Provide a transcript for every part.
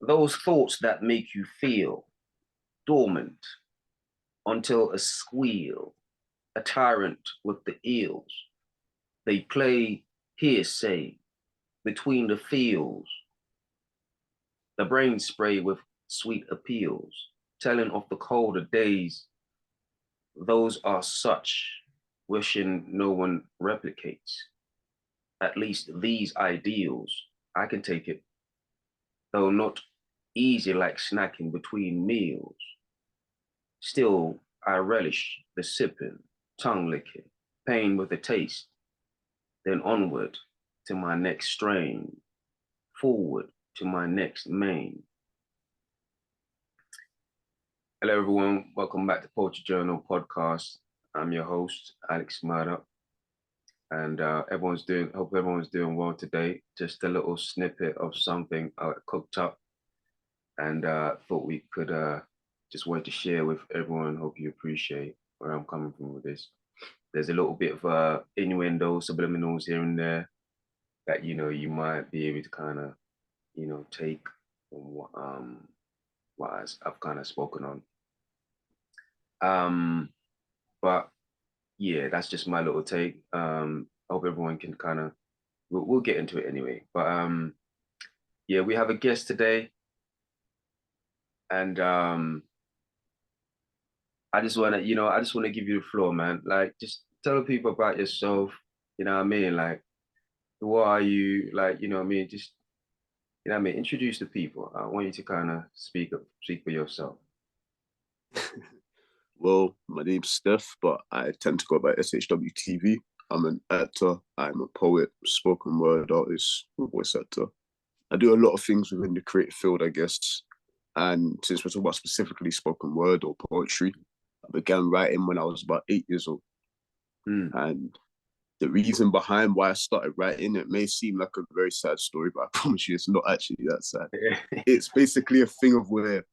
Those thoughts that make you feel dormant until a squeal, a tyrant with the eels. They play hearsay between the fields, the brain spray with sweet appeals, telling of the colder days. Those are such, wishing no one replicates. At least these ideals, I can take it, though not easy like snacking between meals. Still, I relish the sipping, tongue licking, pain with a taste, then onward to my next strain, forward to my next main. Hello, everyone. Welcome back to Po3tryJournal podcast. I'm your host, Alex Murdoch, and hope everyone's doing well today. Just a little snippet of something I cooked up and thought we could just want to share with everyone. Hope you appreciate where I'm coming from with this. There's a little bit of innuendo, subliminals here and there that you might be able to kind of take from what I've kind of spoken on. But yeah, that's just my little take. I hope everyone can kind of we'll get into it anyway. But yeah, we have a guest today, and I just wanna give you the floor, man. Like, just tell the people about yourself. You know what I mean? Like, who are you? Like, you know what I mean? Just introduce the people. I want you to kind of speak for yourself. Well, my name's Steph, but I tend to go by SHWTV. I'm an actor, I'm a poet, spoken word artist, voice actor. I do a lot of things within the creative field, I guess. And since we're talking about specifically spoken word or poetry, I began writing when I was about 8 years old. And the reason behind why I started writing, it may seem like a very sad story, but I promise you it's not actually that sad. It's basically a thing of where,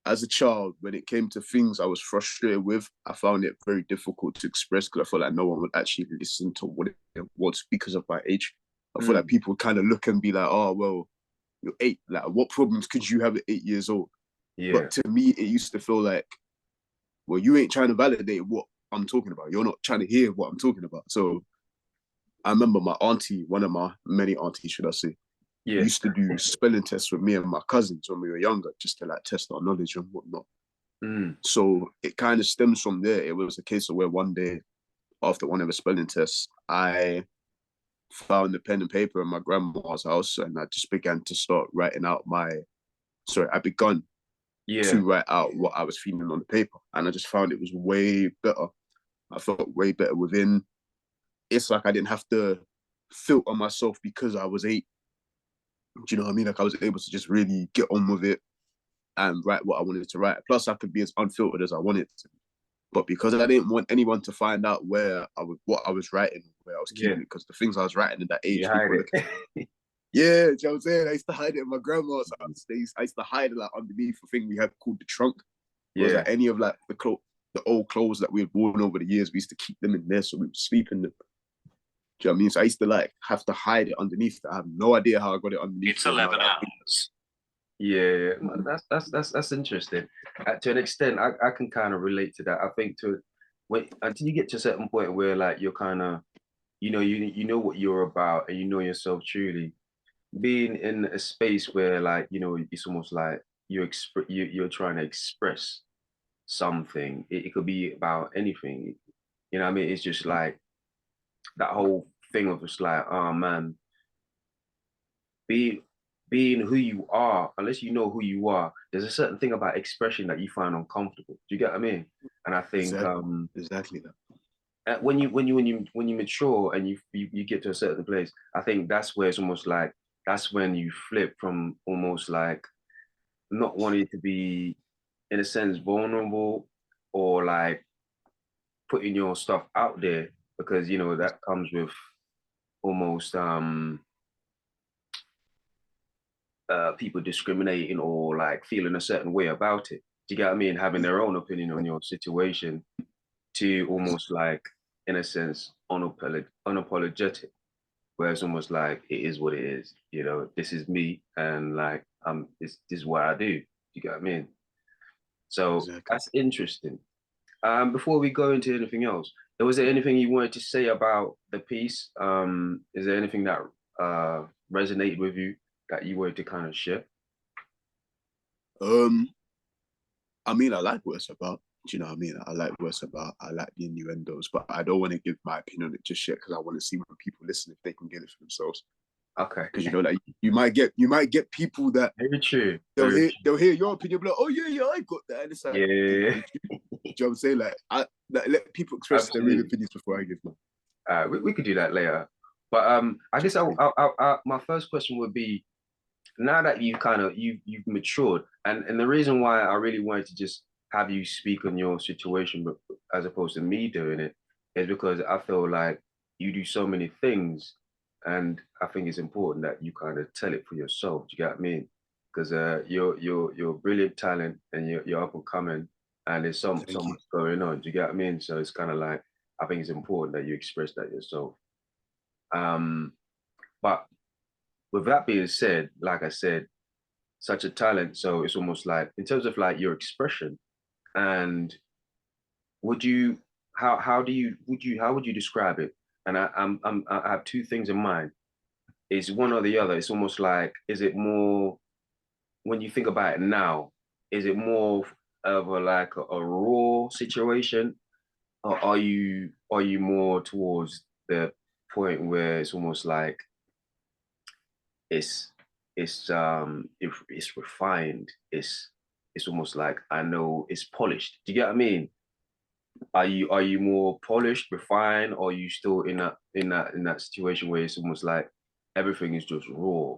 as a child, when it came to things I was frustrated with, I found it very difficult to express because I felt like no one would actually listen to what it was because of my age. I feel like people kind of look and be like, oh, well, you're 8. Like, what problems could you have at 8 years old? Yeah. But to me, it used to feel like, well, you ain't trying to validate what I'm talking about. You're not trying to hear what I'm talking about. So I remember my auntie, one of my many aunties, should I say, used to do spelling tests with me and my cousins when we were younger, just to like test our knowledge and whatnot. So it kind of stems from there. It was a case of where one day, after one of the spelling tests, I found the pen and paper in my grandma's house, and I just began to start writing out I begun to write out what I was feeling on the paper, and I just found it was way better. I felt way better within. It's like I didn't have to filter myself because I was 8. Do you know what I mean? Like, I was able to just really get on with it and write what I wanted to write. Plus, I could be as unfiltered as I wanted to. But because I didn't want anyone to find out what I was writing, where I was keeping it, because the things I was writing at that age, people were looking. Yeah, do you know what I'm saying? I used to hide it in my grandma's house. I used to hide it like underneath a thing we had called the trunk. It was like any of like the old clothes that we had worn over the years, we used to keep them in there so we would sleep in them. Do you know what I mean? So I used to like have to hide it underneath that. I have no idea how I got it underneath. It's 11 hours. Yeah, that's interesting. To an extent, I can kind of relate to that. I think until you get to a certain point where like you're kind of, you know what you're about and you know yourself truly, being in a space where like it's almost like you're trying to express something. It could be about anything. You know what I mean? It's just like that whole thing of just like, oh man, being who you are, unless you know who you are, there's a certain thing about expression that you find uncomfortable. Do you get what I mean? And I think exactly that. When you mature and you get to a certain place, I think that's where it's almost like that's when you flip from almost like not wanting to be, in a sense, vulnerable or like putting your stuff out there, because that comes with almost people discriminating or like feeling a certain way about it. Do you get what I mean? Having their own opinion on your situation, to almost like, in a sense, unapologetic. where it's almost like it is what it is. You know, this is me, and like this is what I do. You get what I mean? So Exactly. that's interesting. Before we go into anything else, was there anything you wanted to say about the piece? Is there anything that resonated with you that you wanted to kind of share? Um, I mean, I like what it's about. Do you know what I mean? I like what it's about. I like the innuendos, but I don't want to give my opinion on it just yet because I want to see when people listen if they can get it for themselves. Okay. Because you know, like you might get people that Very true. they'll Very hear true. they'll hear your opinion, be like, oh yeah, yeah, I got that. And it's like, Yeah, did you? Do you know what I'm saying? Let people express their real absolutely. opinions before I give mine. We could do that later. But I guess my first question would be, now that you kind of you've matured, and the reason why I really wanted to just have you speak on your situation, but as opposed to me doing it, is because I feel like you do so many things, and I think it's important that you kind of tell it for yourself. Do you get what I mean? Because you're a brilliant talent, and you're up and coming, and there's so Thank you. much going on. Do you get what I mean? So it's kind of like, I think it's important that you express that yourself. Um, but with that being said, like I said, such a talent. So it's almost like, in terms of like your expression, and would you how do you would you how would you describe it? And I have two things in mind. Is one or the other? It's almost like, is it more, when you think about it now, is it more of a raw situation, or are you more towards the point where it's almost like it's it's refined, it's almost like, I know it's polished. Do you get what I mean? Are you more polished, refined, or are you still in that situation where it's almost like everything is just raw?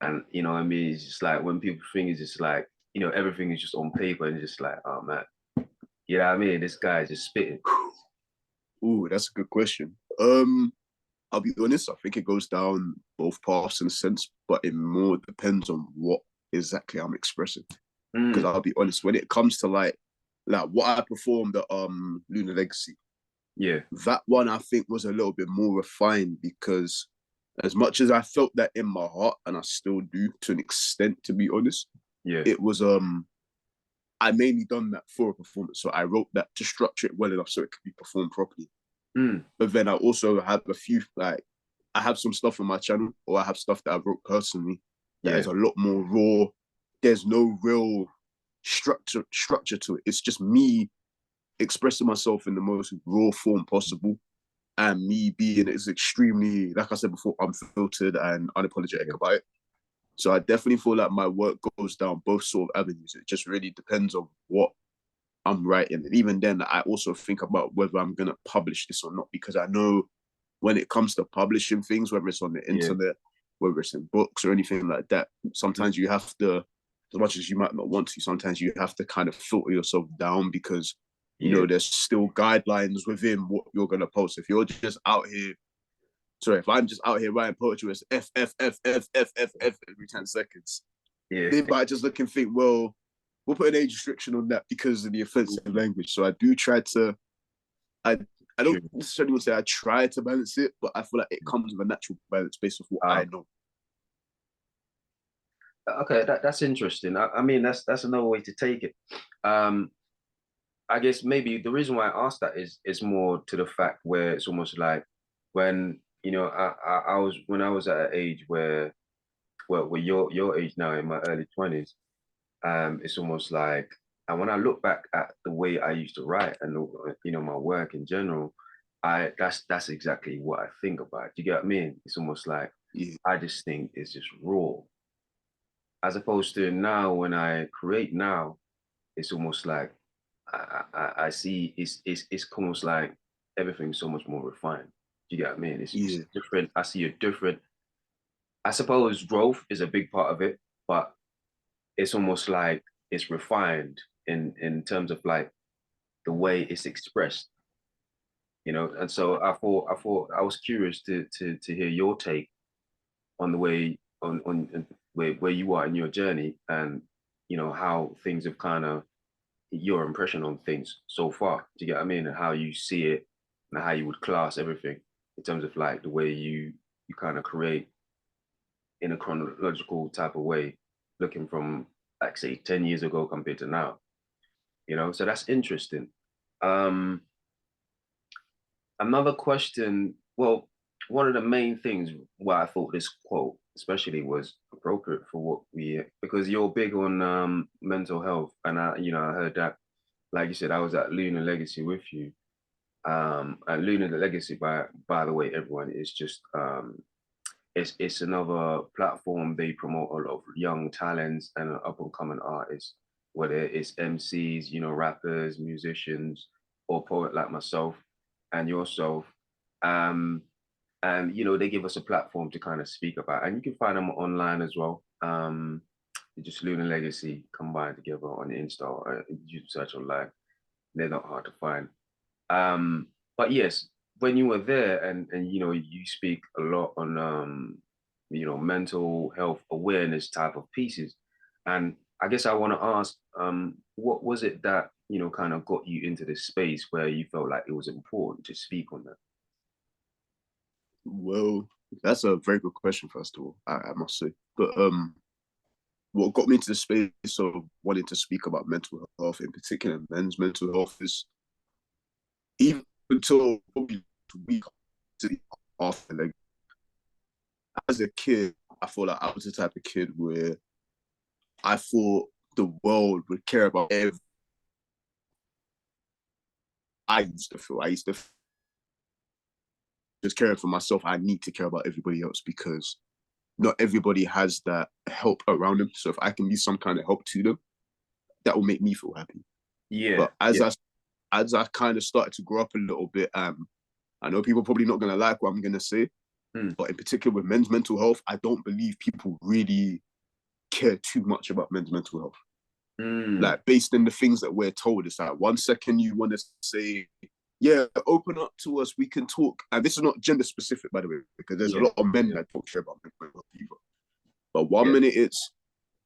And you know what I mean? It's just like when people think it's just like, everything is just on paper, and it's just like, oh man, you know what I mean? This guy is just spitting. Ooh, that's a good question. I'll be honest, I think it goes down both paths in a sense, but it more depends on what exactly I'm expressing. Because Mm, I'll be honest, when it comes to like what I performed at Lunar Legacy, yeah, that one I think was a little bit more refined because as much as I felt that in my heart, and I still do to an extent, to be honest, yeah, it was I mainly done that for a performance. So I wrote that to structure it well enough so it could be performed properly. mm, But then I also have a few I have some stuff on my channel, or I have stuff that I wrote personally that yeah, is a lot more raw. There's no real structure to it. It's just me expressing myself in the most raw form possible, and me being as extremely, like I said before, unfiltered and unapologetic yeah, about it. So I definitely feel like my work goes down both sort of avenues. It just really depends on what I'm writing. And even then, I also think about whether I'm going to publish this or not, because I know when it comes to publishing things, whether it's on the yeah. internet, whether it's in books or anything like that, Mm, sometimes you have to, as much as you might not want to, sometimes you have to kind of filter yourself down because, yeah, there's still guidelines within what you're going to post. If you're just out here, sorry, if I'm just out here writing poetry, it's F, F, F, F, F, F, F every 10 seconds. yeah. They might just look and think, well, we'll put an age restriction on that because of the offensive language. So I do try to, I I don't True. necessarily want to say I try to balance it, but I feel like it comes with a natural balance based off what I know. Okay, that's interesting. I mean, that's another way to take it. Um, I guess maybe the reason why I asked that is more to the fact where it's almost like, when I was, when I was at an age where, well, your age now, in my early 20s. It's almost like, and when I look back at the way I used to write, and my work in general, I that's exactly what I think about. Do you get what I mean? It's almost like, Yeah, I just think it's just raw, as opposed to now when I create now, it's almost like, I see, it's almost like everything's so much more refined. Do you get what I mean? It's yeah, different. I see a different. I suppose growth is a big part of it, but it's almost like it's refined in terms of like the way it's expressed. And so I thought I was curious to hear your take on the way on where you are in your journey, and how things have kind of, your impression on things so far. Do you get what I mean? And how you see it, and how you would class everything in terms of like the way you you kind of create in a chronological type of way, looking from like say 10 years ago compared to now, so that's interesting. um Another question, well, one of the main things why I thought this quote especially was appropriate for what we, because you're big on mental health, and I heard that, like you said, I was at Lunar Legacy with you. And Lunar Legacy, by the way, everyone, is just it's another platform. They promote a lot of young talents and up and coming artists, whether it's MCs, rappers, musicians, or poet like myself and yourself. Um, and they give us a platform to kind of speak about, and you can find them online as well. Just Lunar Legacy combined together on Insta, or you search online. They're not hard to find. But yes, when you were there, and you speak a lot on mental health awareness type of pieces. And I guess I want to ask, what was it that kind of got you into this space where you felt like it was important to speak on that? Well, that's a very good question, first of all, I must say. But what got me into the space of wanting to speak about mental health, in particular men's mental health, is even until probably a week after, like, as a kid, I feel like I was the type of kid where I thought the world would care about everything. I used to just caring for myself. I need to care about everybody else because not everybody has that help around them. So if I can be some kind of help to them, that will make me feel happy. Yeah. But as I kind of started to grow up a little bit, I know people are probably not gonna like what I'm gonna say, but in particular with men's mental health, I don't believe people really care too much about men's mental health. Like, based on the things that we're told, it's like 1 second you want to say, yeah, open up to us, we can talk. And this is not gender specific, by the way, because there's a lot of men that don't care about mental health either. But 1 minute it's,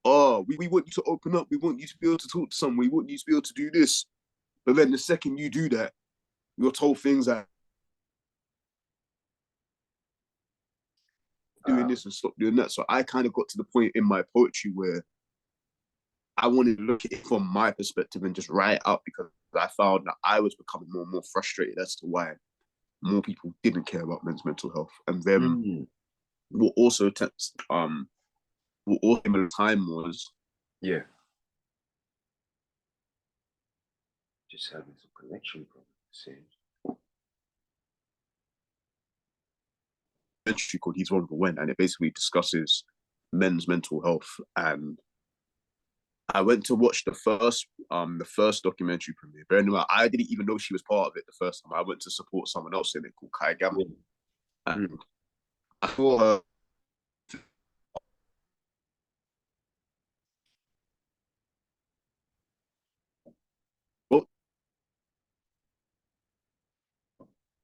oh, we want you to open up, we want you to be able to talk to someone, we want you to be able to do this. But then the second you do that, you're told things like doing this and stop doing that. So I kind of got to the point in my poetry where I wanted to look at it from my perspective and just write it out, because I found that I was becoming more and more frustrated as to why more people didn't care about men's mental health. And then what also time was just having some connection problems. documentary called He's One for When, and it basically discusses men's mental health. And I went to watch the first documentary premiere. Bearing in mind, I didn't even know she was part of it the first time. I went to support someone else in it called Kai Gamma. And I saw her.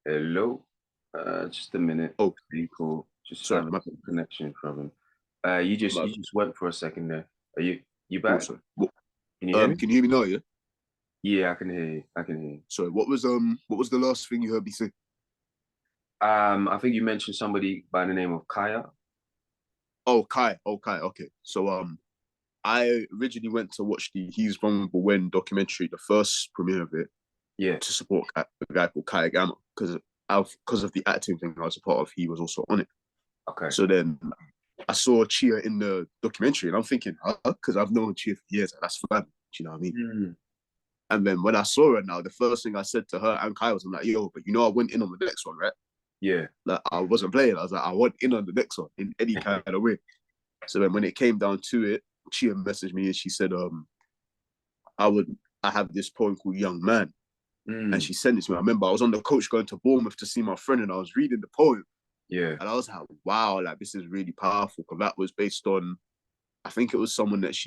Hello. Just a minute. Oh, pretty cool. Just sorry, having some connection problem. You just went for a second there. Are you back? Oh, sorry. Can you hear me? Can you hear me now? Yeah. Yeah, I can hear you. I can hear you. Sorry. What was the last thing you heard me say? I think you mentioned somebody by the name of Kaya. Oh, Kai. Oh, Kai. Okay. So I originally went to watch the He's Vulnerable When documentary, the first premiere of it. Yeah. To support a guy called Kai Gamma, because of the acting thing I was a part of. He was also on it. Okay. So then I saw Chia in the documentary, and I'm thinking, because I've known Chia for years, and that's fun. Do you know what I mean? And then when I saw her now, the first thing I said to her and Kai was, I'm like, yo, but I went in on the next one, right? Yeah. Like, I wasn't playing. I was like, I went in on the next one in any kind of way. So then when it came down to it, Chia messaged me and she said, I have this poem called Young Man. And she sent it to me. I remember I was on the coach going to Bournemouth to see my friend, and I was reading the poem. Yeah. And I was like, wow, like, this is really powerful. Because that was based on, I think it was someone that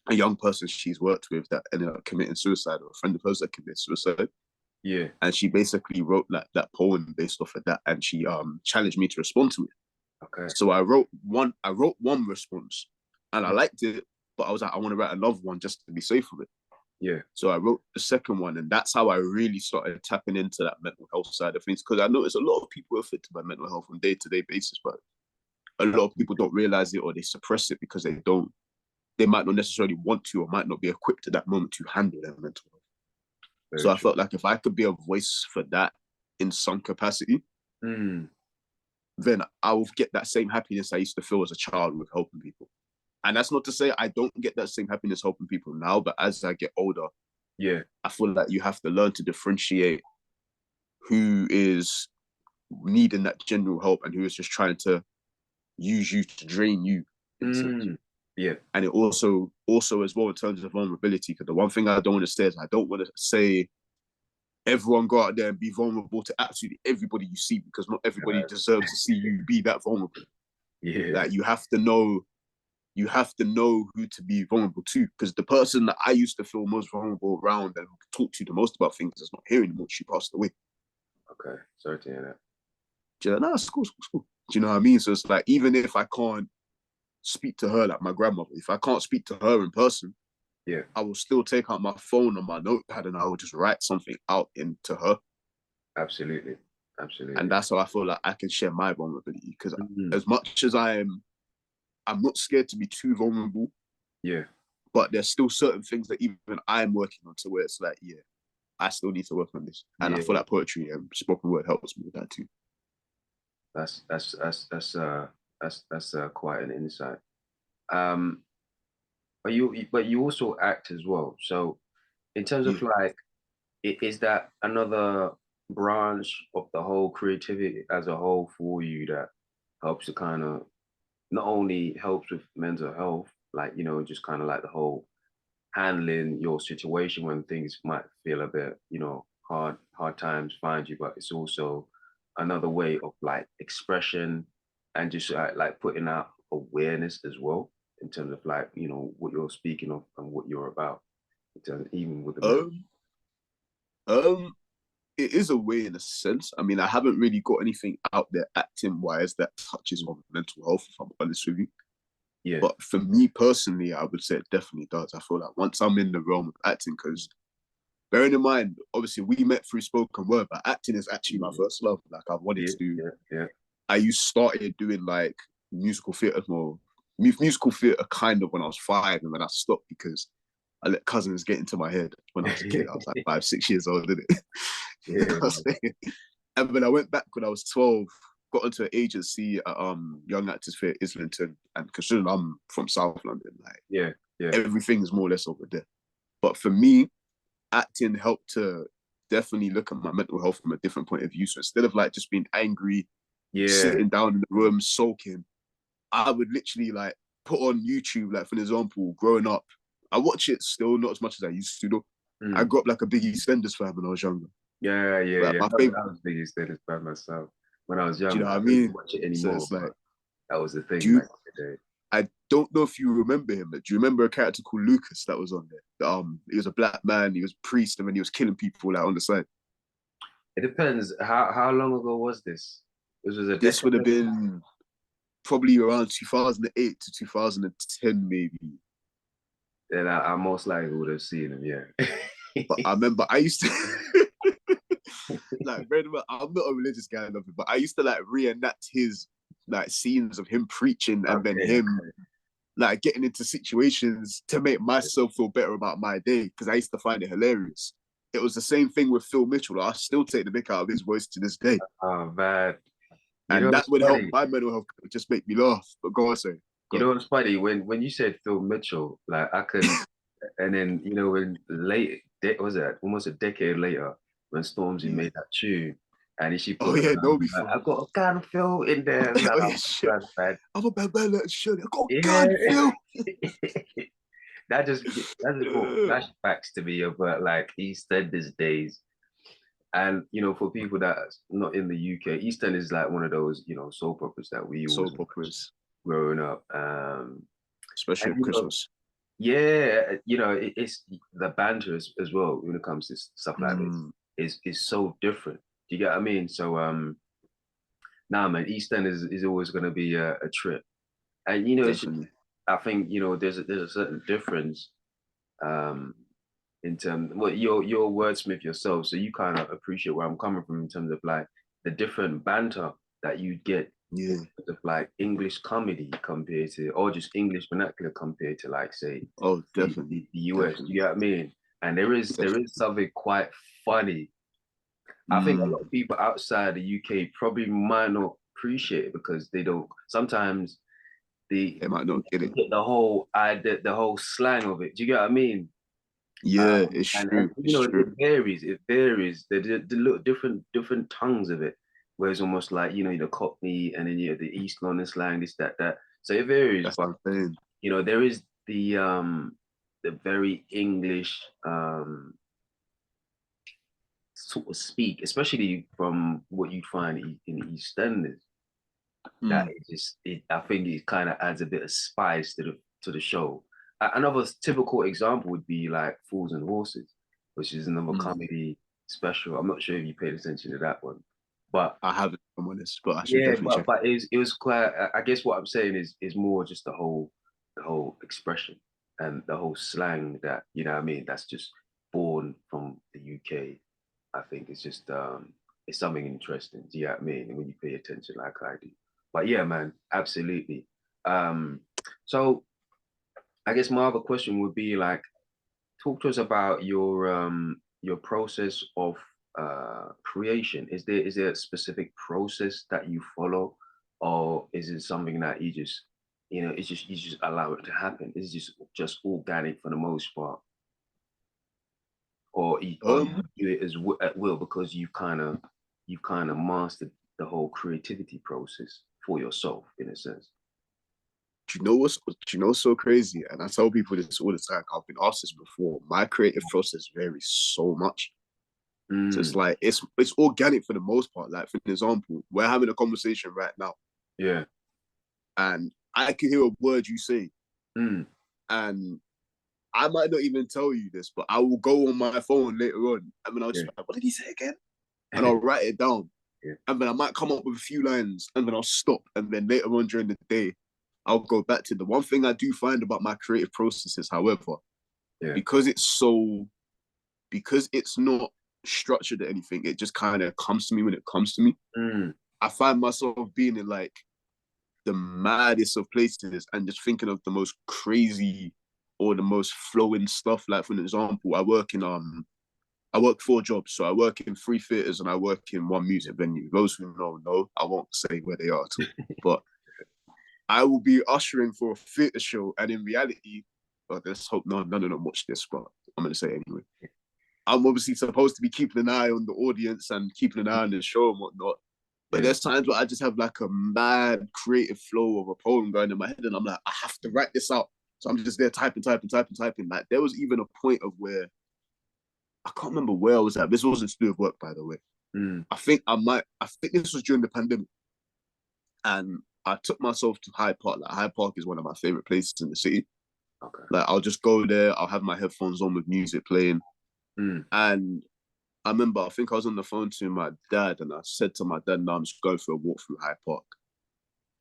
a young person she's worked with that ended up committing suicide, or a friend of hers that committed suicide. Yeah. And she basically wrote that poem based off of that, and she challenged me to respond to it. Okay. So I wrote one response, and I liked it, but I was like, I want to write another one just to be safe with it. Yeah. So I wrote the second one, and that's how I really started tapping into that mental health side of things. Because I noticed a lot of people are affected by mental health on a day-to-day basis, but a lot of people don't realize it, or they suppress it because they might not necessarily want to, or might not be equipped at that moment to handle their mental health. Very So I true. felt like if I could be a voice for that in some capacity, Mm. then I will get that same happiness I used to feel as a child with helping people. And that's not to say I don't get that same happiness helping people now, but as I get older, Yeah. I feel like you have to learn to differentiate who is needing that general help and who is just trying to use you to drain you in a sense. Mm. Yeah. And it also as well in terms of vulnerability, because the one thing I don't want to say is I don't want to say everyone go out there and be vulnerable to absolutely everybody you see, because not everybody deserves to see you be that vulnerable. Yeah. Like you have to know who to be vulnerable to, because the person that I used to feel most vulnerable around and talk to the most about things is not here anymore. She passed away. Okay. Sorry to hear that. Do you know, nah, it's cool, it's cool. Do you know what I mean? So it's like, even if I can't speak to her like my grandmother, if I can't speak to her in person, Yeah. I will still take out my phone or my notepad and I will just write something out into her. Absolutely. And Absolutely. that's how I feel like I can share my vulnerability. Because Mm. as much as I'm not scared to be too vulnerable, Yeah. but there's still certain things that even I'm working on to where it's like, yeah, I still need to work on this. And I feel Yeah. like poetry and spoken word helps me with that too. That's quite an insight. Um, but you also act as well. So in terms of Yeah. like, is that another branch of the whole creativity as a whole for you that helps to kind of not only helps with mental health, like just kind of like the whole handling your situation when things might feel a bit, hard times find you, but it's also another way of like expression and just like putting out awareness as well in terms of like, what you're speaking of and what you're about, in terms, even with the mental. Um, um, it is a way in a sense. I mean, I haven't really got anything out there acting wise that touches on mental health, if I'm honest with you. Yeah. But for me personally, I would say it definitely does. I feel like once I'm in the realm of acting, because bearing in mind, obviously we met through spoken word, but acting is actually my first love. Like I've wanted Yeah, to do. yeah, yeah. I started doing like musical theatre more, musical theatre kind of when I was 5, and then I stopped because I let cousins get into my head when I was a kid. I was like 5, 6 years old, didn't it? You know Yeah, what I'm saying? And when I went back when I was 12, got into an agency at Young Actors Theatre Islington, and considering I'm from South London, like yeah, yeah, everything is more or less over there. But for me, acting helped to definitely look at my mental health from a different point of view. So instead of like just being angry, yeah. sitting down in the room sulking, I would literally like put on YouTube, like for example, growing up. I watch it still, not as much as I used to though. I Mm. grew up like a Biggie Stenders fan when I was younger. Yeah, yeah, Like yeah. my I favorite, was the biggest status by myself when I was do you young. know what I I don't mean? watch it So anymore, it's like, but that was the thing do you, back in the day. I don't know if you remember him, but do you remember a character called Lucas that was on there? He was a black man, he was a priest, and then he was killing people like on the side. It depends. How long ago was this? This was a This decade would have ago. been probably around 2008 to 2010, maybe. Then I most likely would have seen him. Yeah. But I remember I used to like, I'm not a religious guy, nothing, but I used to like reenact his like scenes of him preaching and then Okay, him okay. like getting into situations to make myself feel better about my day because I used to find it hilarious. It was the same thing with Phil Mitchell. I still take the mick out of his voice to this day. Oh man, you know And that what's would help funny? my mental health, just make me laugh. But go on, say, You go. know what's funny? When you said Phil Mitchell, like I can, and then when late, was it almost a decade later when Stormzy Yeah. made that tune, and she Oh put, yeah, know me like, from. I got a gun, Phil, in there. Nah, Oh yeah, shit. that's bad. I'm a bad man, Shirley. I got Yeah, God, Phil. that just brought flashbacks to me of like EastEnders days. And for people that's not in the UK, EastEnders is like one of those soap operas that we always Soap watched operas, growing up. especially And at Christmas. yeah, it's the banter as well when it comes to stuff like this Mm, is so different. Do you get what I mean? So nah, man, EastEnders is always going to be a trip, and it's just, definitely. I think there's a certain difference um in terms, well, you're a wordsmith yourself, so you kind of appreciate where I'm coming from in terms of like the different banter that you get Yeah. of like English comedy compared to, or just English vernacular compared to like say Oh, definitely. the US. Definitely. You get what I mean? And there is something quite funny. I think a lot of people outside the UK probably might not appreciate it because they don't sometimes They might not get it. get the whole idea, the whole slang of it. Do you get what I mean? Yeah, it's And true. you It's know true. it varies. It varies. The little different tongues of it. Where it's almost like the Cockney and then the East London slang, this that. So it varies, That's but what I'm saying. there is the very English sort of speak, especially from what you'd find in the EastEnders. That it just I think it kind of adds a bit of spice to the show. Another typical example would be like Fools and Horses, which is another comedy special. I'm not sure if you paid attention to that one, but I haven't, if I'm honest, but I should yeah, definitely check. but it was quite. I guess what I'm saying is more just the whole expression and the whole slang that what I mean. That's just born from the UK. I think it's just it's something interesting. Do you know what I mean? And when you pay attention like I do. But yeah, man, absolutely. Um, so I guess my other question would be like, talk to us about your process of creation. Is there a specific process that you follow, or is it something that you just it's just you just allow it to happen? It's just organic for the most part, or you Um, do it at will because you've kind of mastered the whole creativity process for yourself in a sense. do you know what's so crazy? And I tell people this all the time. I've been asked this before. My creative process varies so much. So it's Mm, like it's organic for the most part. Like for example, we're having a conversation right now, yeah. and I can hear a word you say, Mm, and I might not even tell you this, but I will go on my phone later on, and then I'll just yeah. be like, what did he say again? And I'll write it down, Yeah. and then I might come up with a few lines, and then I'll stop, and then later on during the day, I'll go back to the one thing I do find about my creative processes, however, Yeah. because it's not structured or anything, it just kind of comes to me when it comes to me. Mm, I find myself being in like the maddest of places and just thinking of the most crazy or the most flowing stuff. Like for an example, I work 4 jobs. So I work in 3 theaters and I work in one music venue. Those who know, I won't say where they are at all. But I will be ushering for a theater show, and in reality, well, let's hope none of them watch this, but I'm gonna say it anyway. I'm obviously supposed to be keeping an eye on the audience and keeping an eye on the show and whatnot. But yeah. there's times where I just have like a mad creative flow of a poem going in my head, and I'm like, I have to write this out. So I'm just there typing. Like there was even a point of where I can't remember where I was at. This wasn't to do with work, by the way. Mm, I think this was during the pandemic. And I took myself to Hyde Park. Like Hyde Park is one of my favorite places in the city. okay. Like I'll just go there, I'll have my headphones on with music playing. Mm, And I remember I think I was on the phone to my dad and I said to my dad, no, I'm just going for a walk through Hyde Park.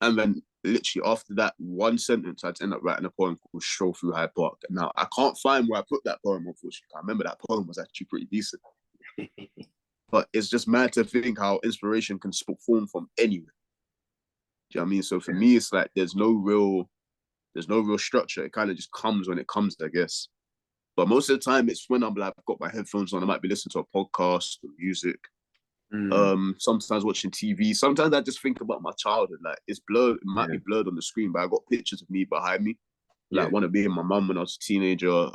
And then literally after that one sentence, I'd end up writing a poem called Stroll Through Hyde Park. Now I can't find where I put that poem, unfortunately. I remember that poem was actually pretty decent. But it's just mad to think how inspiration can form from anywhere. Do you know what I mean? So for yeah. me, it's like there's no real structure. It kind of just comes when it comes, I guess. But most of the time, it's when I'm like, I've got my headphones on. I might be listening to a podcast or music. Mm, Sometimes watching TV. Sometimes I just think about my childhood. Like it's blurred. It might yeah. be blurred on the screen, but I got pictures of me behind me. Yeah. Like one of me and my mum when I was a teenager.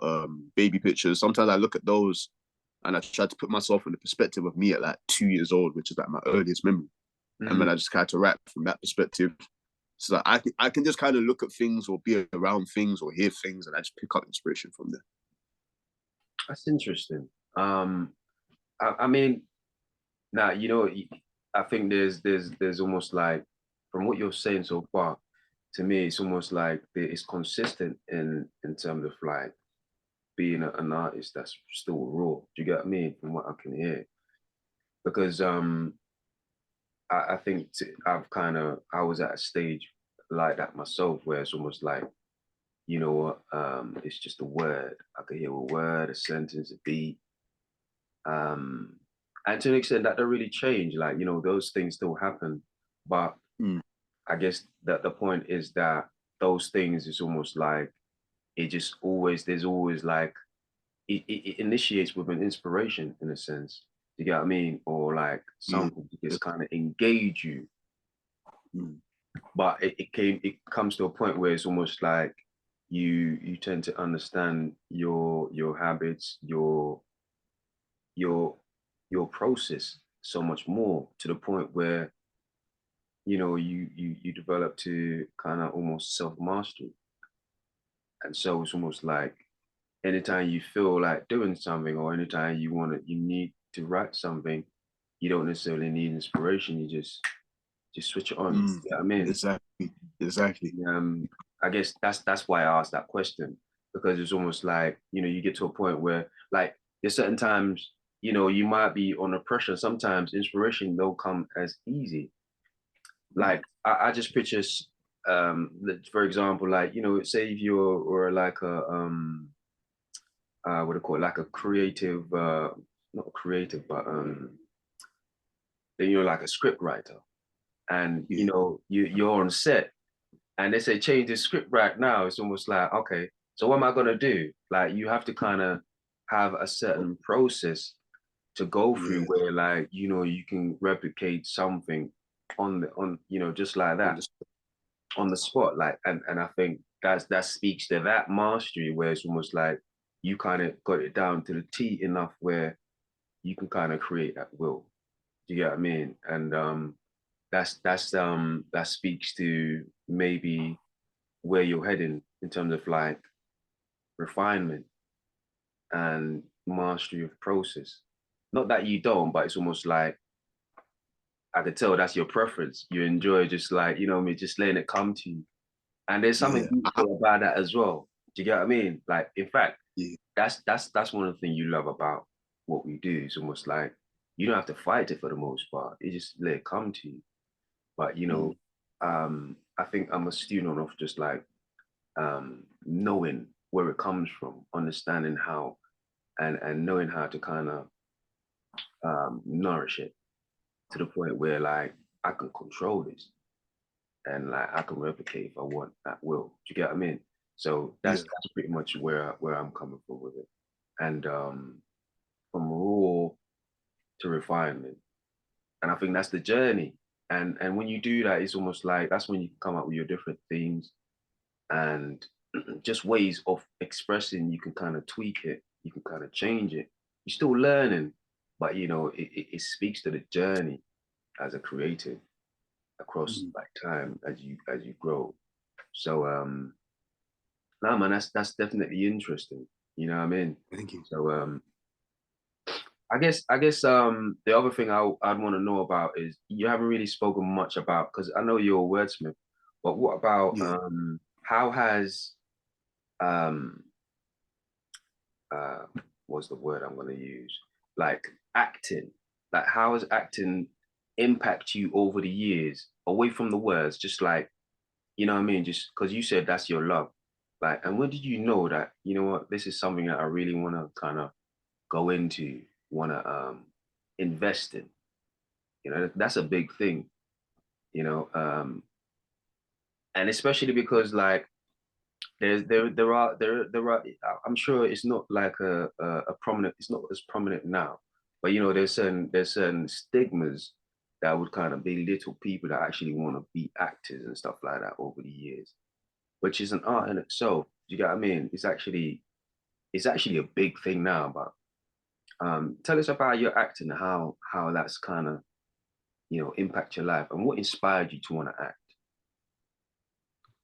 Baby pictures. Sometimes I look at those and I try to put myself in the perspective of me at like 2 years old, which is like my earliest memory. And Mm, then I just kind of write from that perspective. So that I can just kind of look at things or be around things or hear things, and I just pick up inspiration from there. that's interesting. I mean, now I think there's almost like from what you're saying so far, to me, it's almost like it's consistent in terms of like being an artist that's still raw. Do you get what I mean? From what I can hear, because I think I was at a stage like that myself where it's almost like you know what, it's just a word. I could hear a word, a sentence, a beat. And to an extent that don't really change. Like, you know, those things still happen. But I guess that the point is that those things is almost like it just always, there's always like it initiates with an inspiration in a sense. You get what I mean? Or like something to just kind of engage you. But it comes to a point where it's almost like you tend to understand your habits, your your process so much more, to the point where, you know, you develop to kind of almost self-mastery. And so it's almost like anytime you feel like doing something, or anytime you need to write something, you don't necessarily need inspiration. You just switch it on. You know what I mean? Exactly. I guess that's why I asked that question, because it's almost like, you know, you get to a point where like there's certain times, you know, you might be under pressure. Sometimes inspiration don't come as easy. Like I just picture, for example, like, you know, say if you're or like a what do you call it, like a creative, not creative, but then you're like a script writer, and you know you're on set, and they say change the script right now. It's almost like, okay, so what am I gonna do? Like you have to kind of have a certain process to go through where, like, you know, you can replicate something on you know, just like that, on the spot. Like, and I think that speaks to that mastery, where it's almost like you kind of got it down to the T enough where you can kind of create at will. Do you get what I mean? And that speaks to maybe where you're heading in terms of like refinement and mastery of process. Not that you don't, but it's almost like I could tell that's your preference. You enjoy just like, you know what I mean, just letting it come to you. And there's something beautiful about that as well. Do you get what I mean? Like, in fact, that's one of the things you love about what we do. It's almost like you don't have to fight it for the most part. You just let it come to you. But you know, I think I'm a student of just like knowing where it comes from, understanding how, and knowing how to kind of nourish it to the point where like I can control this, and like I can replicate if I want at will. Do you get what I mean? So that's pretty much where I'm coming from with it. And from raw to refinement. And I think that's the journey. And when you do that, it's almost like that's when you can come up with your different themes and just ways of expressing. You can kind of tweak it, you can kind of change it. You're still learning, but you know, it speaks to the journey as a creative across like time as you grow. So no man, that's definitely interesting. You know what I mean? Thank you. So I guess the other thing I'd want to know about is you haven't really spoken much about, because I know you're a wordsmith, but what about how has um uh what's the word I'm gonna use? Like acting. Like how has acting impact you over the years, away from the words, just like, you know what I mean? Just because you said that's your love. Like, and when did you know that, you know what, this is something that I really want to kind of go into, want to invest in? You know, that's a big thing, you know, and especially because like there are I'm sure it's not like a prominent, it's not as prominent now, but you know, there's certain stigmas that would kind of belittle people that actually want to be actors and stuff like that over the years, which is an art in itself. Do you get what I mean? It's actually a big thing now. But tell us about your acting and how that's kind of, you know, impact your life, and what inspired you to want to act.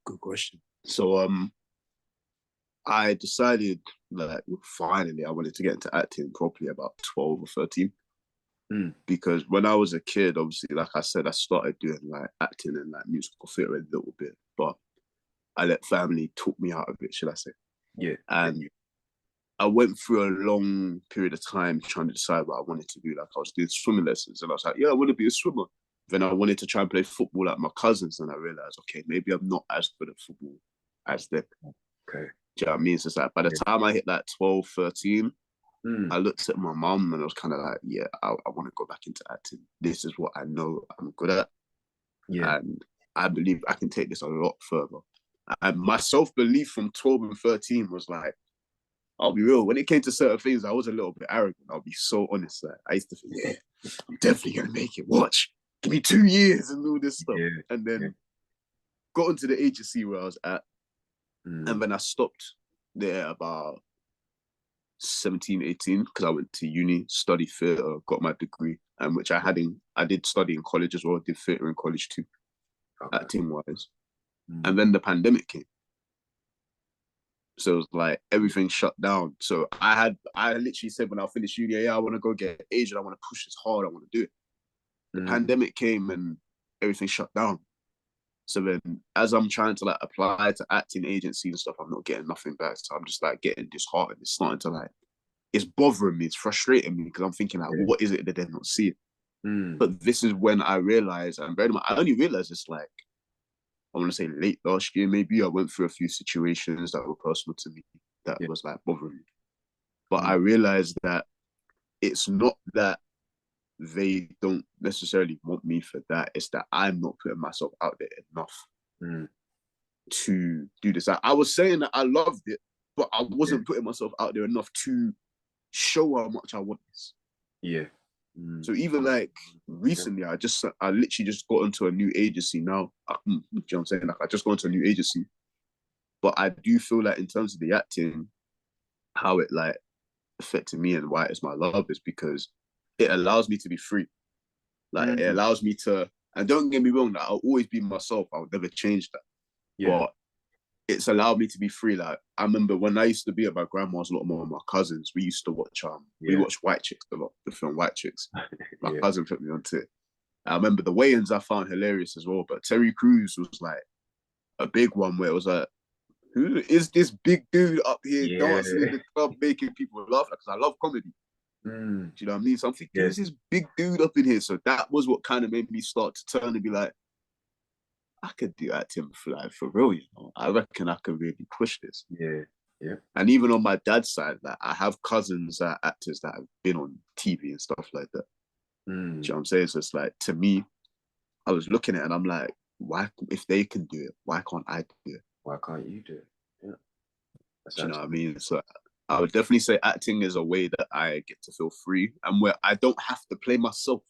Good question. So I decided that finally I wanted to get into acting properly about 12 or 13. Because when I was a kid, obviously, like I said, I started doing like acting and like musical theatre a little bit, but I let family talk me out of it, should I say. Yeah. And I went through a long period of time trying to decide what I wanted to do. Like I was doing swimming lessons and I was like, yeah, I want to be a swimmer. Then I wanted to try and play football like my cousins, and I realized, okay, maybe I'm not as good at football as them. Okay. Do you know what I mean? So it's like by the time I hit like 12, 13, I looked at my mom and I was kind of like, yeah, I want to go back into acting. This is what I know I'm good at. Yeah. And I believe I can take this a lot further. And my self-belief from 12 and 13 was like, I'll be real, when it came to certain things, I was a little bit arrogant. I'll be so honest. Like, I used to think, yeah, I'm definitely going to make it. Watch, give me 2 years and all this stuff. Yeah. And then got into the agency where I was at. And then I stopped there about 17, 18, because I went to uni, studied theatre, got my degree, and which I did study in college as well, did theatre in college too, acting wise. And then the pandemic came. So it was like everything shut down. So I literally said when I finished uni, yeah, I want to go get an agent, I want to push this hard, I want to do it. The pandemic came and everything shut down. So then as I'm trying to like apply to acting agencies and stuff, I'm not getting nothing back. So I'm just like getting disheartened. It's starting to like, it's bothering me, it's frustrating me because I'm thinking like, what is it that they're not seeing? But this is when I realized, and I only realized it's like, I want to say late last year, maybe I went through a few situations that were personal to me that was like bothering me. But I realized that it's not that they don't necessarily want me for that. It's that I'm not putting myself out there enough to do this. I was saying that I loved it, but I wasn't putting myself out there enough to show how much I want this. Yeah. So even like recently, I literally just got into a new agency now. You know what I'm saying? Like I just got into a new agency. But I do feel like in terms of the acting, how it like affected me and why it's my love is because it allows me to be free. Like it allows me to, and don't get me wrong, that I'll always be myself. I'll never change that. Yeah. But it's allowed me to be free. Like I remember when I used to be at my grandma's a lot more with my cousins, we used to watch we watched White Chicks a lot, the film White Chicks. My cousin put me onto it. I remember the weigh-ins I found hilarious as well, but Terry Crews was like a big one where it was like, who is this big dude up here dancing in the club making people laugh? Because I love comedy. Do you know what I mean? So I'm thinking, there's this big dude up in here. So that was what kind of made me start to turn and be like, I could do acting for real, you know. I reckon I could really push this. Yeah, yeah. And even on my dad's side, like I have cousins that are actors that have been on TV and stuff like that. Do you know what I'm saying? So it's like, to me, I was looking at it and I'm like, why, if they can do it, why can't I do it? Why can't you do it? Yeah. Do you know what I mean? So I would definitely say acting is a way that I get to feel free and where I don't have to play myself.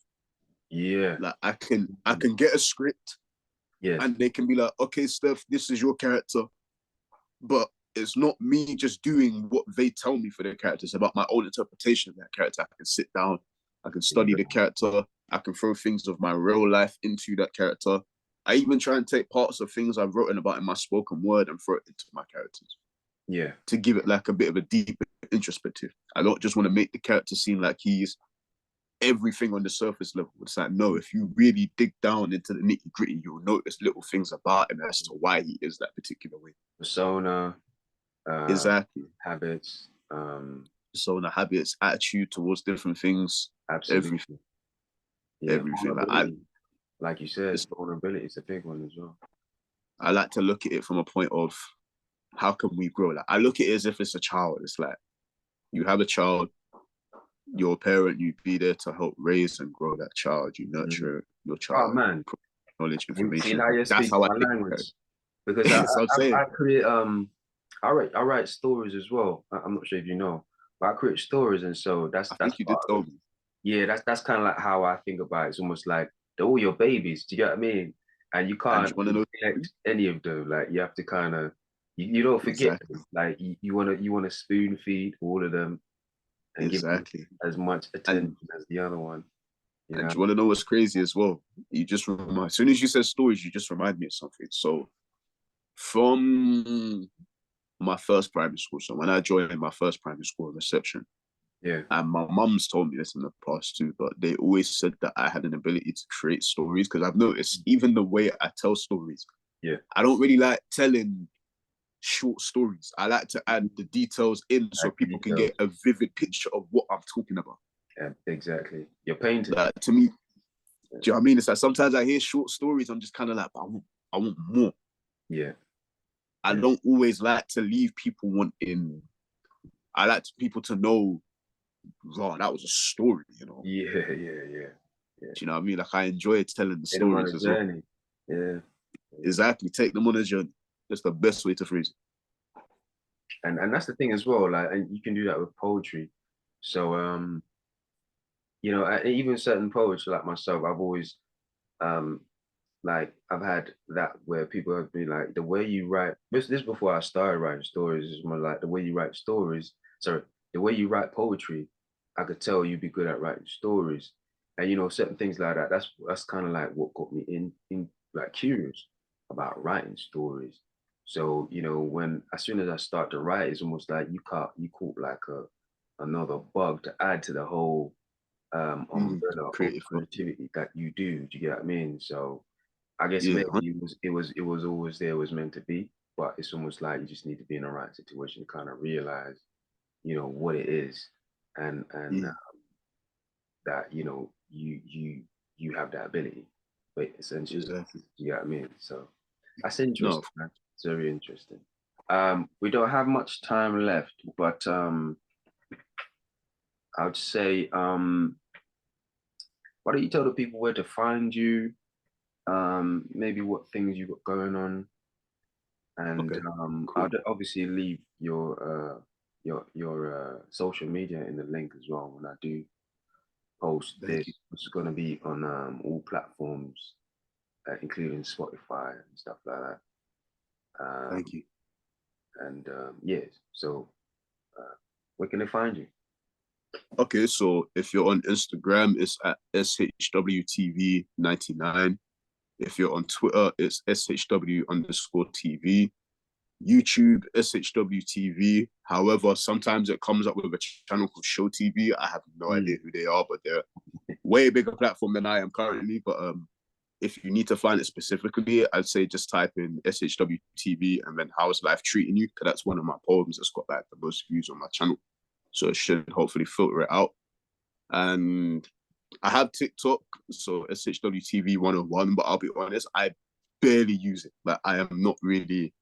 Yeah. Like I can get a script. Yes. And they can be like, okay, Steph, this is your character. But it's not me just doing what they tell me for their character. It's about my own interpretation of that character. I can sit down, I can study the character, I can throw things of my real life into that character. I even try and take parts of things I've written about in my spoken word and throw it into my characters. Yeah. To give it like a bit of a deeper introspective. I don't just want to make the character seem like he's everything on the surface level. It's like, no, if you really dig down into the nitty gritty, you'll notice little things about him as to why he is that particular way. Persona, exactly. Habits, persona, habits, attitude towards different things. Absolutely. Everything. Yeah, everything. Like you said, vulnerability is a big one as well. I like to look at it from a point of how can we grow? Like I look at it as if it's a child. It's like you have a child, you're a parent, you be there to help raise and grow that child. You nurture your child. Oh man, knowledge, information. That's how I my language. Because I create I write stories as well. I'm not sure if you know, but I create stories, and so that's I think you did tell me. Yeah, that's kind of like how I think about it. It's almost like they're all your babies. Do you get what I mean? And you can't neglect any of them. Like you have to kind of you don't forget them. Like you wanna spoon feed all of them and give them as much attention as the other one. You and you want to know what's crazy as well? You just remind, as soon as you said stories, you just remind me of something. So from my first primary school, so when I joined my first primary school reception, and my mum's told me this in the past too, but they always said that I had an ability to create stories because I've noticed even the way I tell stories, I don't really like telling short stories. I like to add the details in so people can get a vivid picture of what I'm talking about. Yeah, exactly. You're painting. Like, to me, do you know what I mean? It's like sometimes I hear short stories, I'm just kind of like, I want more. Yeah. I don't always like to leave people wanting. I like people to know, raw, that was a story, you know. Yeah. Do you know what I mean? Like I enjoy telling the Take them on stories a as well. journey. Yeah. Exactly. Take them on a journey. That's the best way to phrase it. And that's the thing as well. Like, and you can do that with poetry. So you know, even certain poets like myself, I've always um like I've had that where people have been like the way you write this before I started writing stories is more like the way you write stories. Sorry, the way you write poetry, I could tell you'd be good at writing stories. And you know, certain things like that. That's kind of like what got me in like curious about writing stories. So, you know, when as soon as I start to write, it's almost like you caught like another bug to add to the whole umbrella of Creative. creativity that you do. Do you get what I mean? So I guess Yeah. maybe it was always there, was meant to be, but it's almost like you just need to be in the right situation to kind of realize, you know, what it is, and Mm, that you know you have that ability, but essentially, exactly. you know what I mean. So that's No. interesting, man. It's very interesting. We don't have much time left, but I would say why don't you tell the people where to find you, maybe what things you got going on, and Okay. I'll Cool. obviously leave your social media in the link as well when I do post Thank this. you. It's going to be on all platforms, including Spotify and stuff like that. Thank Um, you. and yes, so uh, where can they find you? Okay, so if you're on Instagram, it's at SHWTV99. If you're on Twitter, it's SHW_TV. YouTube, SHWTV. However, sometimes it comes up with a channel called Show TV. I have no idea Mm. who they are, but they're way bigger platform than I am currently. But if you need to find it specifically, I'd say just type in SHWTV and then How's Life Treating You? Because that's one of my poems that's got like the most views on my channel. So it should hopefully filter it out. And I have TikTok, so SHWTV 101, but I'll be honest, I barely use it. Like I am not really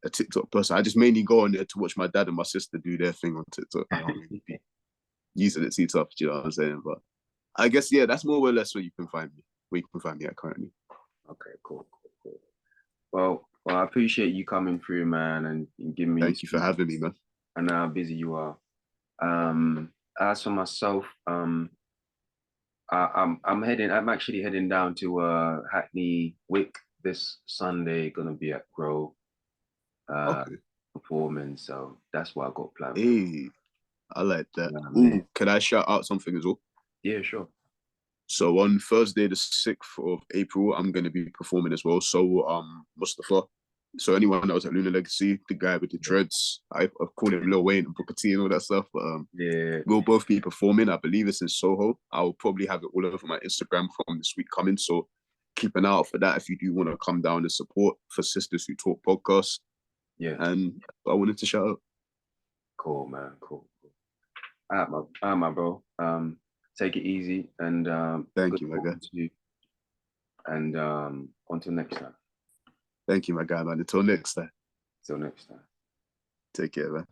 a TikTok person. I just mainly go on there to watch my dad and my sister do their thing on TikTok. I don't really be using it too tough, do you know what I'm saying? But I guess yeah, that's more or less where you can find me. Where you can find me at currently. Okay, cool. Well, I appreciate you coming through, man, and giving me Thank you for having me, man. I know how busy you are. Um, as for myself, I'm actually heading down to Hackney Wick this Sunday. Gonna be at Grow uh Okay. performing, so that's what I got planned for. Hey, I like that. You know what I mean? Ooh, can I shout out something as well? Yeah, sure. So on Thursday, the 6th of April, I'm gonna be performing as well. So Mustafa. So anyone that was at Lunar Legacy, the guy with the dreads, I've called him Lil Wayne and Booker T and all that stuff. But Yeah, we'll both be performing. I believe it's in Soho. I'll probably have it all over my Instagram from this week coming. So keep an eye out for that if you do want to come down and support for Sisters Who Talk podcast. yeah. And I wanted to shout out. Cool, man. Cool. All right, my bro. Take it easy and Thank good you, my guy. talking to you. And until next time. Thank you, my guy, man. Until next time. Till next time. Take care, man.